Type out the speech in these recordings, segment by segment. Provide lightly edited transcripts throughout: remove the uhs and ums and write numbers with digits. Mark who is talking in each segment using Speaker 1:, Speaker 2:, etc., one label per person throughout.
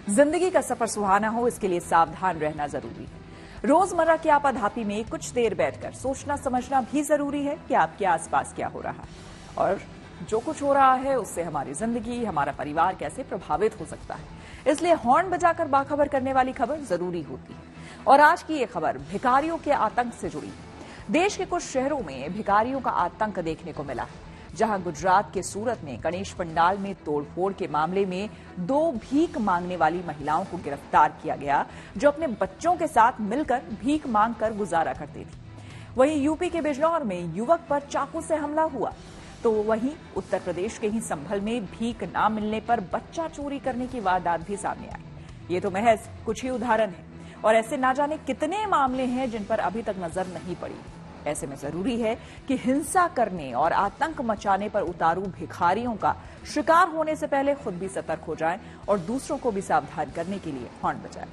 Speaker 1: जिंदगी का सफर सुहाना हो, इसके लिए सावधान रहना जरूरी है। रोजमर्रा की आपाधापी में कुछ देर बैठकर सोचना समझना भी जरूरी है कि आपके आसपास क्या हो रहा है और जो कुछ हो रहा है उससे हमारी जिंदगी, हमारा परिवार कैसे प्रभावित हो सकता है। इसलिए हॉर्न बजाकर बाखबर करने वाली खबर जरूरी होती है। और आज की ये खबर भिखारियों के आतंक से जुड़ी है। देश के कुछ शहरों में भिखारियों का आतंक देखने को मिला है, जहां गुजरात के सूरत में गणेश पंडाल में तोड़फोड़ के मामले में 2 भीख मांगने वाली महिलाओं को गिरफ्तार किया गया, जो अपने बच्चों के साथ मिलकर भीख मांगकर गुजारा करती थी। वहीं यूपी के बिजनौर में युवक पर चाकू से हमला हुआ, तो वहीं उत्तर प्रदेश के ही संभल में भीख न मिलने पर बच्चा चोरी करने की वारदात भी सामने आई। ये तो महज कुछ ही उदाहरण है और ऐसे ना जाने कितने मामले हैं जिन पर अभी तक नजर नहीं पड़ी। ऐसे में जरूरी है कि हिंसा करने और आतंक मचाने पर उतारू भिखारियों का शिकार होने से पहले खुद भी सतर्क हो जाएं और दूसरों को भी सावधान करने के लिए हॉर्न बजाएं।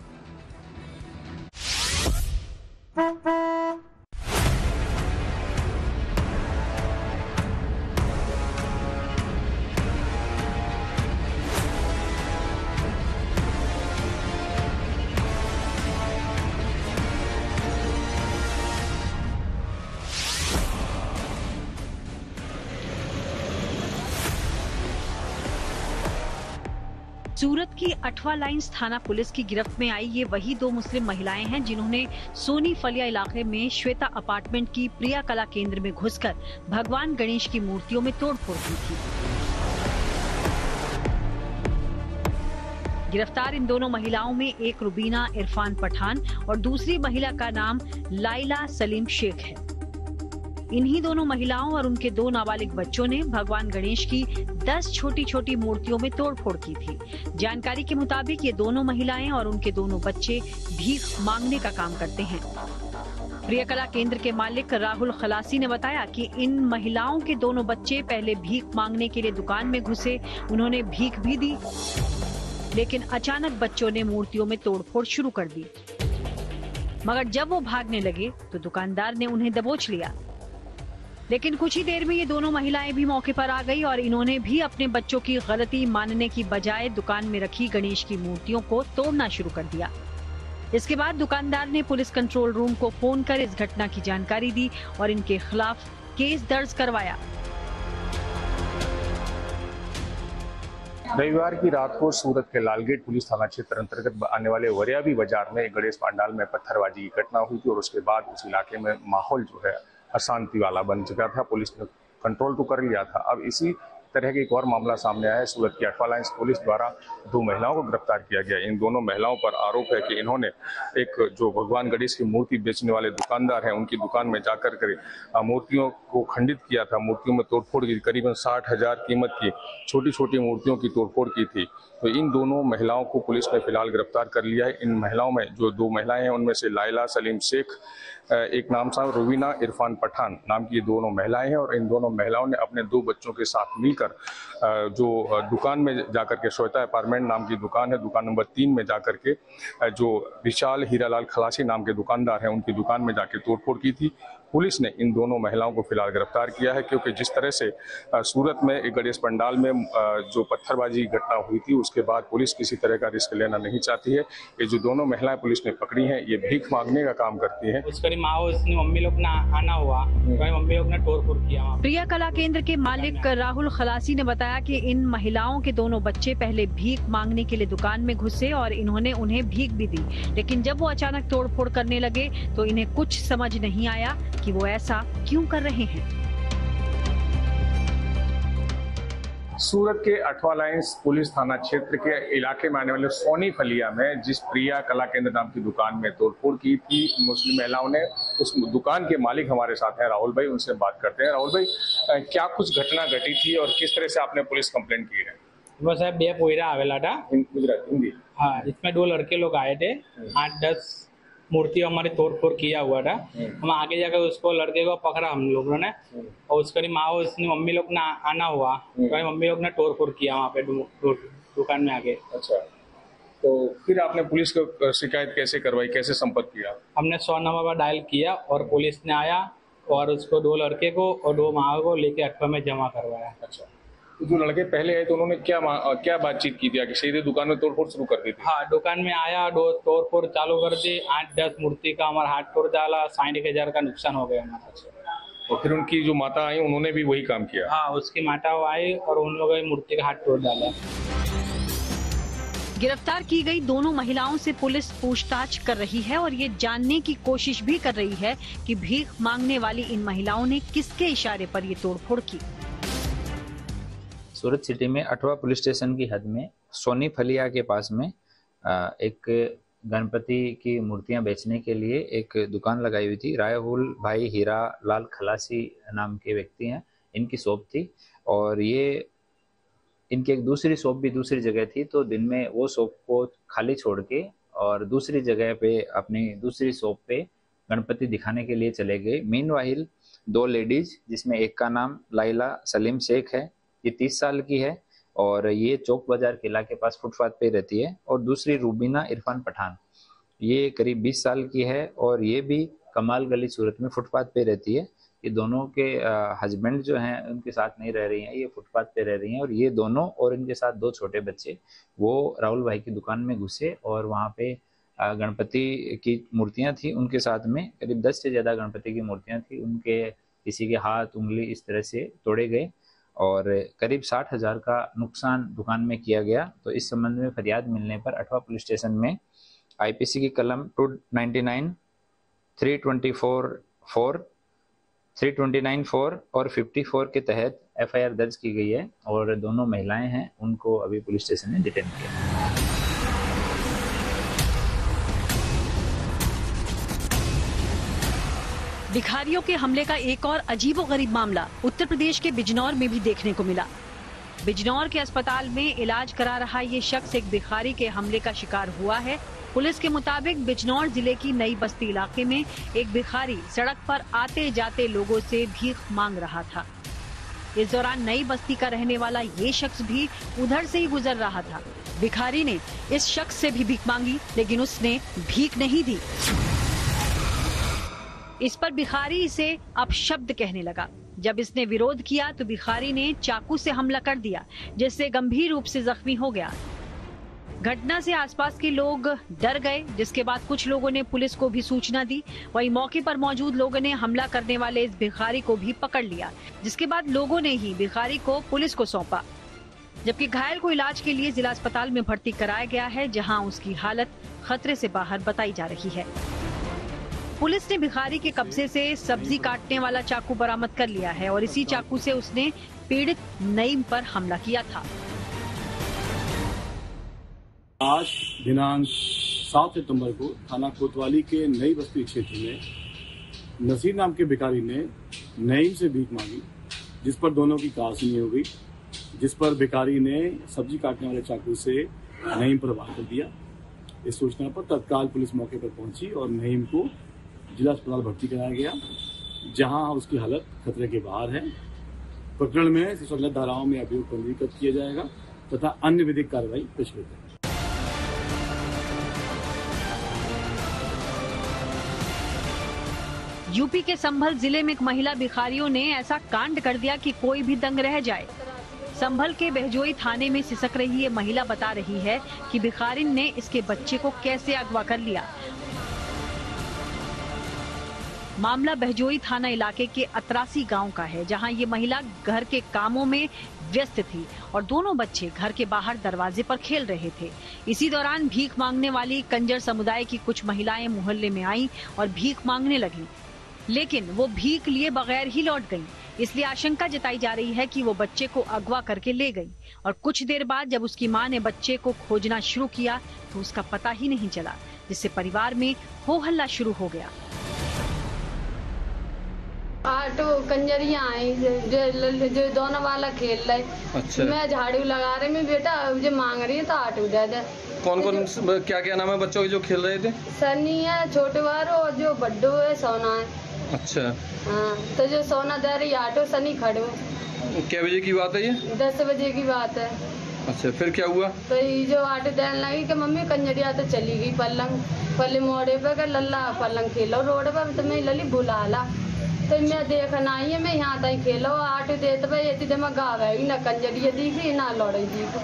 Speaker 2: सूरत की अठवा लाइन्स थाना पुलिस की गिरफ्त में आई ये वही 2 मुस्लिम महिलाएं हैं जिन्होंने सोनी फलिया इलाके में श्वेता अपार्टमेंट की प्रिया कला केंद्र में घुसकर भगवान गणेश की मूर्तियों में तोड़फोड़ की थी। गिरफ्तार इन दोनों महिलाओं में एक रुबीना इरफान पठान और दूसरी महिला का नाम लाइला सलीम शेख है। इन्हीं दोनों महिलाओं और उनके 2 नाबालिग बच्चों ने भगवान गणेश की 10 छोटी छोटी मूर्तियों में तोड़फोड़ की थी। जानकारी के मुताबिक ये दोनों महिलाएं और उनके दोनों बच्चे भीख मांगने का काम करते हैं। प्रियकला केंद्र के मालिक राहुल खलासी ने बताया कि इन महिलाओं के दोनों बच्चे पहले भीख मांगने के लिए दुकान में घुसे, उन्होंने भीख भी दी, लेकिन अचानक बच्चों ने मूर्तियों में तोड़फोड़ शुरू कर दी। मगर जब वो भागने लगे तो दुकानदार ने उन्हें दबोच लिया। लेकिन कुछ ही देर में ये दोनों महिलाएं भी मौके पर आ गई और इन्होंने भी अपने बच्चों की गलती मानने की बजाय दुकान में रखी गणेश की मूर्तियों को तोड़ना शुरू कर दिया। इसके बाद दुकानदार ने पुलिस कंट्रोल रूम को फोन कर इस घटना की जानकारी दी और इनके खिलाफ केस दर्ज करवाया।
Speaker 3: रविवार की रात को सूरत के लालगेट पुलिस थाना क्षेत्र अंतर्गत आने वाले वरियावी बाजार में गणेश पंडाल में पत्थरबाजी की घटना हुई थी और उसके बाद उस इलाके में माहौल जो है अशांति वाला बन चुका था। पुलिस ने कंट्रोल तो कर लिया था। अब इसी तरह का एक और मामला सामने आया है। सूरत की अठवा लाइन्स पुलिस द्वारा 2 महिलाओं को गिरफ्तार किया गया। इन दोनों महिलाओं पर आरोप है कि इन्होंने एक जो भगवान गणेश की मूर्ति बेचने वाले दुकानदार हैं, उनकी दुकान में जाकर के मूर्तियों को खंडित किया था, मूर्तियों में तोड़फोड़ की, करीबन 60,000 कीमत की छोटी छोटी मूर्तियों की तोड़फोड़ की थी। तो इन दोनों महिलाओं को पुलिस ने फिलहाल गिरफ्तार कर लिया है। इन महिलाओं में जो 2 महिलाएं हैं उनमें से लाइला सलीम शेख, एक नाम सा रुबीना इरफान पठान नाम की 2 महिलाएं हैं और इन दोनों महिलाओं ने अपने 2 बच्चों के साथ मिलकर जो दुकान में जाकर के श्वेता अपार्टमेंट नाम की दुकान है, दुकान नंबर 3 में जाकर के जो विशाल हीरालाल खलासी नाम के दुकानदार हैं उनकी दुकान में जाकर तोड़फोड़ की थी। पुलिस ने इन दोनों महिलाओं को फिलहाल गिरफ्तार किया है, क्योंकि जिस तरह से सूरत में एक गणेश पंडाल में जो पत्थरबाजी घटना हुई थी उसके बाद पुलिस किसी तरह का रिस्क लेना नहीं चाहती है। ये जो दोनों महिलाएं पुलिस ने पकड़ी हैं ये भीख मांगने का काम करती हैं।
Speaker 4: उसकी माँ उसने मम्मी लोग ना आना हुआ, मम्मी लोग ने तोड़फोड़ किया।
Speaker 2: प्रिया कला केंद्र के मालिक राहुल खलासी ने बताया कि इन महिलाओं के दोनों बच्चे पहले भीख मांगने के लिए दुकान में घुसे और इन्होंने उन्हें भीख भी दी, लेकिन जब वो अचानक तोड़फोड़ करने लगे तो इन्हें कुछ समझ नहीं आया कि वो ऐसा क्यों कर रहे हैं।
Speaker 3: सूरत के अठवा लाइन्स पुलिस थाना क्षेत्र के इलाके में आने वाले सोनी फलिया में जिस प्रिया कला केंद्र नाम की दुकान में तोड़फोड़ की थी मुस्लिम महिलाओं ने, उस दुकान के मालिक हमारे साथ हैं राहुल भाई, उनसे बात करते हैं। राहुल भाई, क्या कुछ घटना घटी थी और किस तरह से आपने पुलिस कंप्लेंट की है?
Speaker 4: वो साहब 2 पोयरा आवेला था
Speaker 3: गुजरात हिंदी।
Speaker 4: हाँ, इसमें 2 लड़के लोग आए थे, 8-10 मूर्ति हमारी तोड़फोड़ किया हुआ था। हम आगे जाकर उसको लड़के को पकड़ा हम लोगों ने और उसकी माँ उसने मम्मी लोग ना आना हुआ, तो मम्मी लोग ने तोड़फोड़ किया वहाँ पे दुकान में आगे।
Speaker 3: अच्छा, तो फिर आपने पुलिस को शिकायत कैसे करवाई, कैसे संपर्क किया?
Speaker 4: हमने 100 नंबर डायल किया और पुलिस ने आया और उसको 2 लड़के को और 2 माँ को लेके अठवा में जमा करवाया।
Speaker 3: अच्छा, तो जो लड़के पहले आए तो उन्होंने क्या बातचीत की थी कि सीधे दुकान में तोड़फोड़ शुरू कर दी थी?
Speaker 4: हाँ, दुकान में आया, तोड़फोड़ चालू कर दी। 8-10 मूर्ति का हमारा हाथ तोड़ डाला। 60,000 का नुकसान हो गया हमारा।
Speaker 3: और फिर उनकी जो माता आई उन्होंने भी वही काम किया?
Speaker 4: हाँ, उसकी माता आई और उन लोगों ने मूर्ति का हाथ तोड़ डाला।
Speaker 2: गिरफ्तार की गई दोनों महिलाओं से पुलिस पूछताछ कर रही है और ये जानने की कोशिश भी कर रही है कि भीख मांगने वाली इन महिलाओं ने किसके इशारे पर ये तोड़फोड़ की।
Speaker 5: सूरत सिटी में अठवा पुलिस स्टेशन की हद में सोनी फलिया के पास में एक गणपति की मूर्तियां बेचने के लिए एक दुकान लगाई हुई थी। राहुल भाई हीरा लाल खलासी नाम के व्यक्ति हैं, इनकी शॉप थी और ये इनकी एक दूसरी शॉप भी दूसरी जगह थी। तो दिन में वो शॉप को खाली छोड़ के और दूसरी जगह पे अपनी दूसरी शॉप पे गणपति दिखाने के लिए चले गए। मीनवाइल 2 लेडीज, जिसमें एक का नाम लाइला सलीम शेख है, ये 30 साल की है और ये चौक बाजार किला के पास फुटपाथ पे रहती है, और दूसरी रूबीना इरफान पठान, ये करीब 20 साल की है और ये भी कमाल गली सूरत में फुटपाथ पे रहती है। ये दोनों के हस्बैंड जो हैं उनके साथ नहीं रह रही हैं, ये फुटपाथ पे रह रही हैं और ये दोनों और इनके साथ 2 छोटे बच्चे वो राहुल भाई की दुकान में घुसे और वहाँ पे गणपति की मूर्तियाँ थी, उनके साथ में करीब 10 से ज़्यादा गणपति की मूर्तियाँ थी। उनके किसी के हाथ उंगली इस तरह से तोड़े गए और करीब 60,000 का नुकसान दुकान में किया गया। तो इस संबंध में फरियाद मिलने पर अठवा पुलिस स्टेशन में आईपीसी की कलम 299, 324-4, 329-4 और 54 के तहत एफआईआर दर्ज की गई है और दोनों महिलाएं हैं, उनको अभी पुलिस स्टेशन ने डिटेन किया।
Speaker 2: भिखारियों के हमले का एक और अजीबोगरीब मामला उत्तर प्रदेश के बिजनौर में भी देखने को मिला। बिजनौर के अस्पताल में इलाज करा रहा ये शख्स एक भिखारी के हमले का शिकार हुआ है। पुलिस के मुताबिक बिजनौर जिले की नई बस्ती इलाके में एक भिखारी सड़क पर आते जाते लोगों से भीख मांग रहा था। इस दौरान नई बस्ती का रहने वाला ये शख्स भी उधर से ही गुजर रहा था। भिखारी ने इस शख्स से भी भीख मांगी, लेकिन उसने भीख नहीं दी। इस पर भिखारी इसे अपशब्द कहने लगा। जब इसने विरोध किया तो भिखारी ने चाकू से हमला कर दिया, जिससे गंभीर रूप से जख्मी हो गया। घटना से आसपास के लोग डर गए, जिसके बाद कुछ लोगों ने पुलिस को भी सूचना दी। वहीं मौके पर मौजूद लोगों ने हमला करने वाले इस भिखारी को भी पकड़ लिया, जिसके बाद लोगों ने ही भिखारी को पुलिस को सौंपा, जबकि घायल को इलाज के लिए जिला अस्पताल में भर्ती कराया गया है, जहां उसकी हालत खतरे से बाहर बताई जा रही है। पुलिस ने भिखारी के कब्जे से सब्जी काटने वाला चाकू बरामद कर लिया है और इसी चाकू से उसने पीड़ित नईम पर हमला किया था।
Speaker 6: आज दिनांक 7 सितंबर को थाना कोतवाली के नई बस्ती क्षेत्र में नसीर नाम के भिखारी ने नईम से भीख मांगी, जिस पर दोनों की कहासुनी हो गई, जिस पर भिखारी ने सब्जी काटने वाले चाकू से नईम पर वार कर दिया। इस सूचना पर तत्काल पुलिस मौके पर पहुंची और नईम को जिला अस्पताल भर्ती कराया गया, जहां उसकी हालत खतरे के बाहर है। प्रकरण में संलग्न धाराओं में अभियोग पंजीकृत किया जाएगा तथा अन्य विधिक कार्रवाई प्रचलित है।
Speaker 2: यूपी के संभल जिले में एक महिला भिखारियों ने ऐसा कांड कर दिया कि कोई भी दंग रह जाए। संभल के बहजोई थाने में सिसक रही ये महिला बता रही है कि भिखारिन ने इसके बच्चे को कैसे अगवा कर लिया। मामला बहजोई थाना इलाके के अतरासी गांव का है, जहां ये महिला घर के कामों में व्यस्त थी और दोनों बच्चे घर के बाहर दरवाजे पर खेल रहे थे। इसी दौरान भीख मांगने वाली कंजर समुदाय की कुछ महिलाएं मोहल्ले में आईं और भीख मांगने लगीं, लेकिन वो भीख लिए बगैर ही लौट गईं। इसलिए आशंका जताई जा रही है कि वो बच्चे को अगवा करके ले गई और कुछ देर बाद जब उसकी मां ने बच्चे को खोजना शुरू किया तो उसका पता ही नहीं चला, जिससे परिवार में हो हल्ला शुरू हो गया।
Speaker 7: आटो कंजरिया आई जो दोनों वाला खेल रहे। अच्छा। मैं झाड़ू लगा रही मैं बेटा जो मांग रही है तो आटो दे दे।
Speaker 8: कौन कौन क्या क्या नाम है बच्चों के जो खेल रहे थे?
Speaker 7: सनी है छोटे वारो और जो बड्डो है सोना है।
Speaker 8: अच्छा।
Speaker 7: हाँ, तो जो सोना दे रही आटो सनी खड़ो।
Speaker 8: क्या बजे की बात है ये? 10
Speaker 7: बजे की बात है।
Speaker 8: अच्छा, फिर क्या हुआ?
Speaker 7: तो ये जो आटो देने लगी कि मम्मी कंजरिया तो चली गई पल्ले मोड़े पे लल्ला पलंग खेलो रोड पे तो मैं लली बुला ला। तो मैं देखना आई है मैं यहाँ तक खेलो आटू देते भाई ये तो मैं गाँव है ना कंजरिया दिखी ना लड़ाई दिखी।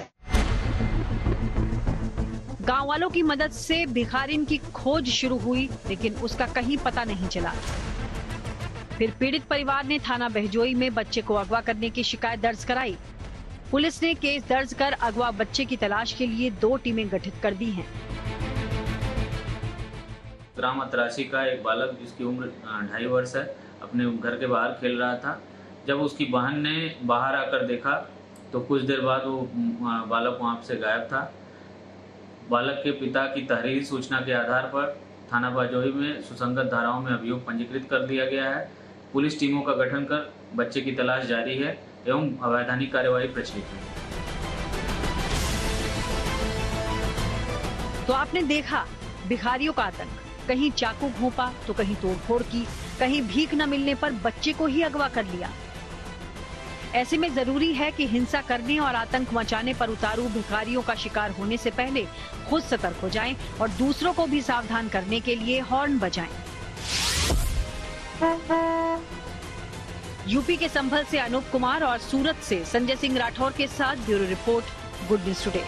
Speaker 2: गांव वालों की मदद से भिखारिन की खोज शुरू हुई, लेकिन उसका कहीं पता नहीं चला। फिर पीड़ित परिवार ने थाना बहजोई में बच्चे को अगवा करने की शिकायत दर्ज कराई। पुलिस ने केस दर्ज कर अगवा बच्चे की तलाश के लिए 2 टीमें गठित कर दी हैं।
Speaker 5: ग्राम अतरासी का एक बालक जिसकी उम्र 2.5 वर्ष है, अपने घर के बाहर खेल रहा था। जब उसकी बहन ने बाहर आकर देखा तो कुछ देर बाद वो बालक वहां से गायब था। बालक के पिता की तहरीरी सूचना के आधार पर थाना बहजोई में सुसंगत धाराओं में अभियोग पंजीकृत कर दिया गया है। पुलिस टीमों का गठन कर बच्चे की तलाश जारी है एवं अवैधानिक कार्यवाही प्रचलित है।
Speaker 2: तो आपने देखा भिखारियों का आतंक, कहीं चाकू घोंपा तो कहीं तोड़फोड़ की, कहीं भीख न मिलने पर बच्चे को ही अगवा कर लिया। ऐसे में जरूरी है कि हिंसा करने और आतंक मचाने पर उतारू भिखारियों का शिकार होने से पहले खुद सतर्क हो जाएं और दूसरों को भी सावधान करने के लिए हॉर्न बजाएं। यूपी के संभल से अनूप कुमार और सूरत से संजय सिंह राठौर के साथ bureau report, good news today.